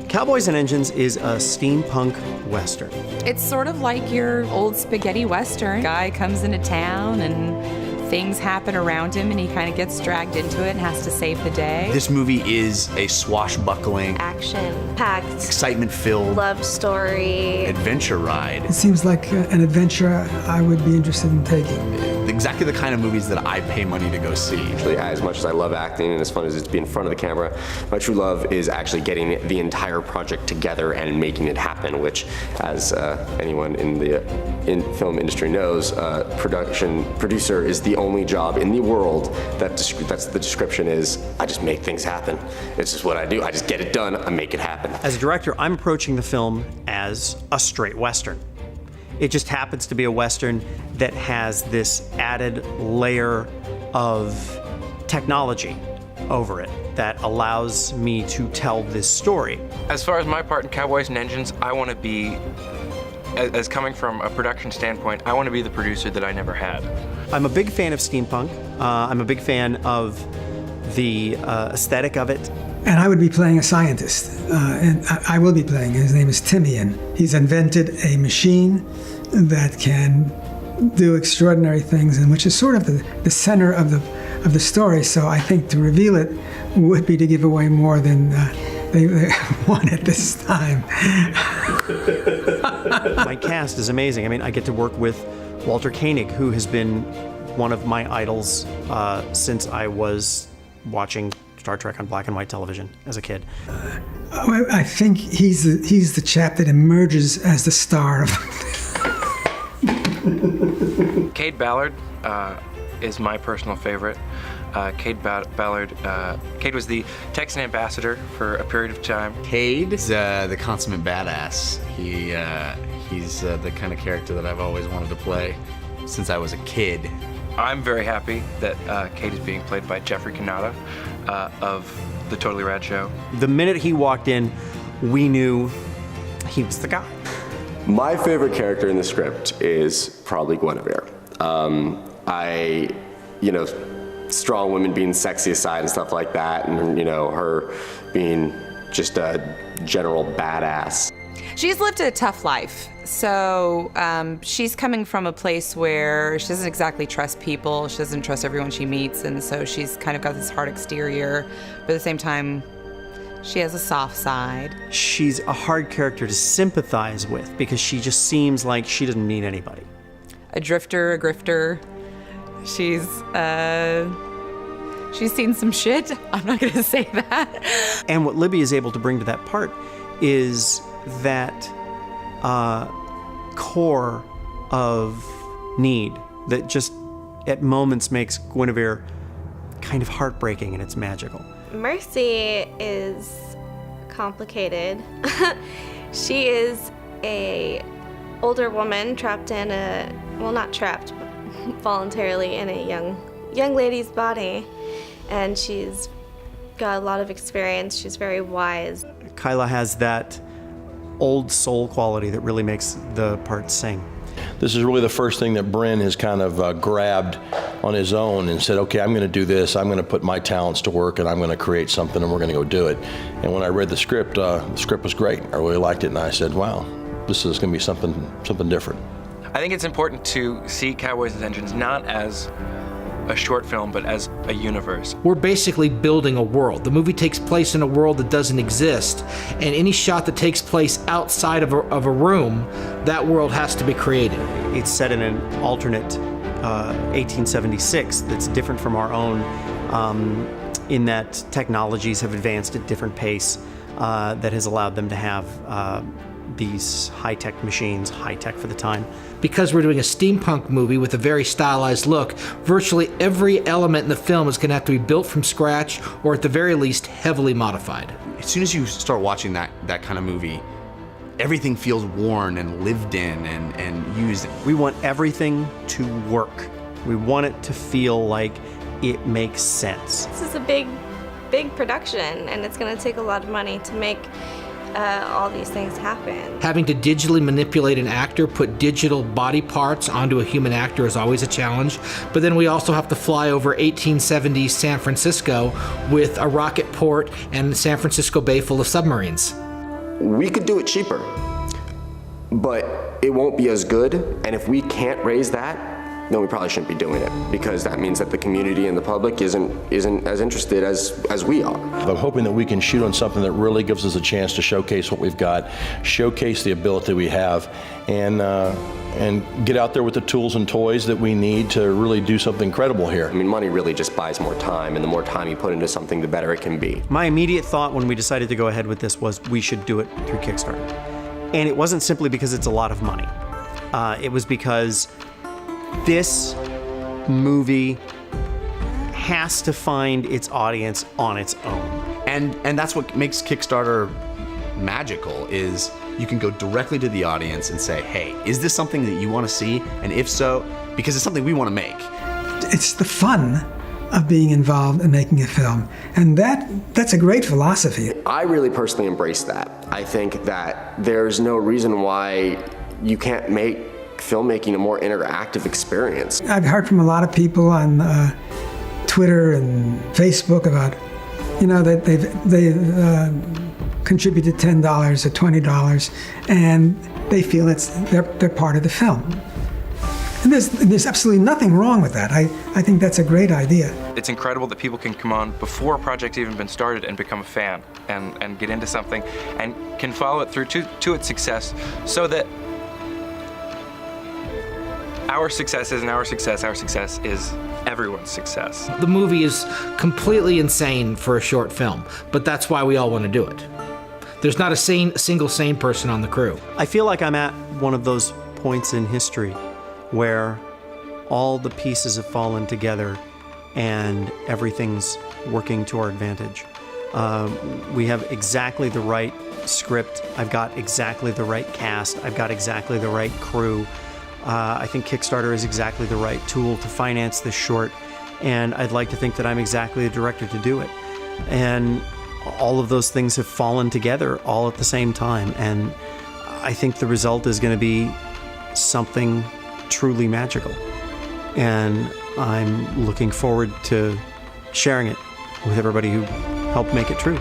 Cowboys and Engines is a steampunk western. It's sort of like your old spaghetti western. Guy comes into town and things happen around him and he kind of gets dragged into it and has to save the day. This movie is a swashbuckling, action-packed, excitement-filled, love story, adventure ride. It seems like an adventure I would be interested in taking. Exactly the kind of movies that I pay money to go see. As much as I love acting and as fun as it's to be in front of the camera, my true love is actually getting the entire project together and making it happen, which, as anyone in the film industry knows, producer is the only job in the world that's the description is, I just make things happen. It's just what I do. I just get it done. I make it happen. As a director, I'm approaching the film as a straight western. It just happens to be a western that has this added layer of technology over it that allows me to tell this story. As far as my part in Cowboys and Engines, I want to be, as coming from a production standpoint, I want to be the producer that I never had. I'm a big fan of steampunk. I'm a big fan of the aesthetic of it. And I would be playing a scientist, and I will be playing. His name is Timian. He's invented a machine that can do extraordinary things, and which is sort of the center of the story. So I think to reveal it would be to give away more than they want at this time. My cast is amazing. I mean, I get to work with Walter Koenig, who has been one of my idols since I was watching Star Trek on black and white television as a kid. I think he's the chap that emerges as the star of Cade Ballard is my personal favorite. Cade Ballard, Cade was the Texan ambassador for a period of time. Cade is the consummate badass. He's the kind of character that I've always wanted to play since I was a kid. I'm very happy that Cade is being played by Jeff Cannata of The Totally Rad Show. The minute he walked in, we knew he was the guy. My favorite character in the script is probably Guinevere. Strong women being sexy aside and stuff like that, and her being just a general badass. She's lived a tough life, so she's coming from a place where she doesn't exactly trust people, she doesn't trust everyone she meets, and so she's kind of got this hard exterior, but at the same time, she has a soft side. She's a hard character to sympathize with because she just seems like she doesn't need anybody. A drifter, a grifter. She's seen some shit. I'm not gonna say that. And what Libby is able to bring to that part is that core of need that just at moments makes Guinevere kind of heartbreaking, and it's magical. Mercy is complicated. She is a older woman trapped in not trapped, but voluntarily in a young lady's body, and she's got a lot of experience. She's very wise. Kyla has that old soul quality that really makes the part sing. This is really the first thing that Bryn has kind of grabbed on his own and said, okay, I'm going to do this. I'm going to put my talents to work, and I'm going to create something, and we're going to go do it. And when I read the script was great. I really liked it, and I said, wow, this is going to be something different. I think it's important to see Cowboys and Engines not as a short film, but as a universe. We're basically building a world. The movie takes place in a world that doesn't exist, and any shot that takes place outside of a room, that world has to be created. It's set in an alternate 1876 that's different from our own in that technologies have advanced at different pace that has allowed them to have these high-tech machines, high-tech for the time. Because we're doing a steampunk movie with a very stylized look, virtually every element in the film is going to have to be built from scratch, or at the very least, heavily modified. As soon as you start watching that kind of movie, everything feels worn and lived in and used. We want everything to work. We want it to feel like it makes sense. This is a big production, and it's going to take a lot of money to make all these things happen. Having to digitally manipulate an actor, put digital body parts onto a human actor is always a challenge. But then we also have to fly over 1870s San Francisco with a rocket port and San Francisco Bay full of submarines. we could do it cheaper, but it won't be as good. And if we can't raise that, then we probably shouldn't be doing it, because that means that the community and the public isn't as interested as we are. I'm hoping that we can shoot on something that really gives us a chance to showcase what we've got, showcase the ability we have, and get out there with the tools and toys that we need to really do something incredible here. I mean, money really just buys more time, and the more time you put into something, the better it can be. My immediate thought when we decided to go ahead with this was we should do it through Kickstarter. And it wasn't simply because it's a lot of money. It was because this movie has to find its audience on its own. And that's what makes Kickstarter magical, is you can go directly to the audience and say, hey, is this something that you want to see? And if so, because it's something we want to make. It's the fun of being involved in making a film. And that's a great philosophy. I really personally embrace that. I think that there's no reason why you can't make filmmaking a more interactive experience. I've heard from a lot of people on Twitter and Facebook about, that they've contributed $10 or $20, and they feel they're part of the film. And there's absolutely nothing wrong with that. I think that's a great idea. It's incredible that people can come on before a project's even been started and become a fan and get into something and can follow it through to its success, so that our success isn't our success is everyone's success. The movie is completely insane for a short film, but that's why we all want to do it. There's not a single sane person on the crew. I feel like I'm at one of those points in history where all the pieces have fallen together and everything's working to our advantage. We have exactly the right script. I've got exactly the right cast. I've got exactly the right crew. I think Kickstarter is exactly the right tool to finance this short, and I'd like to think that I'm exactly the director to do it. And all of those things have fallen together all at the same time, and I think the result is going to be something truly magical. And I'm looking forward to sharing it with everybody who helped make it true.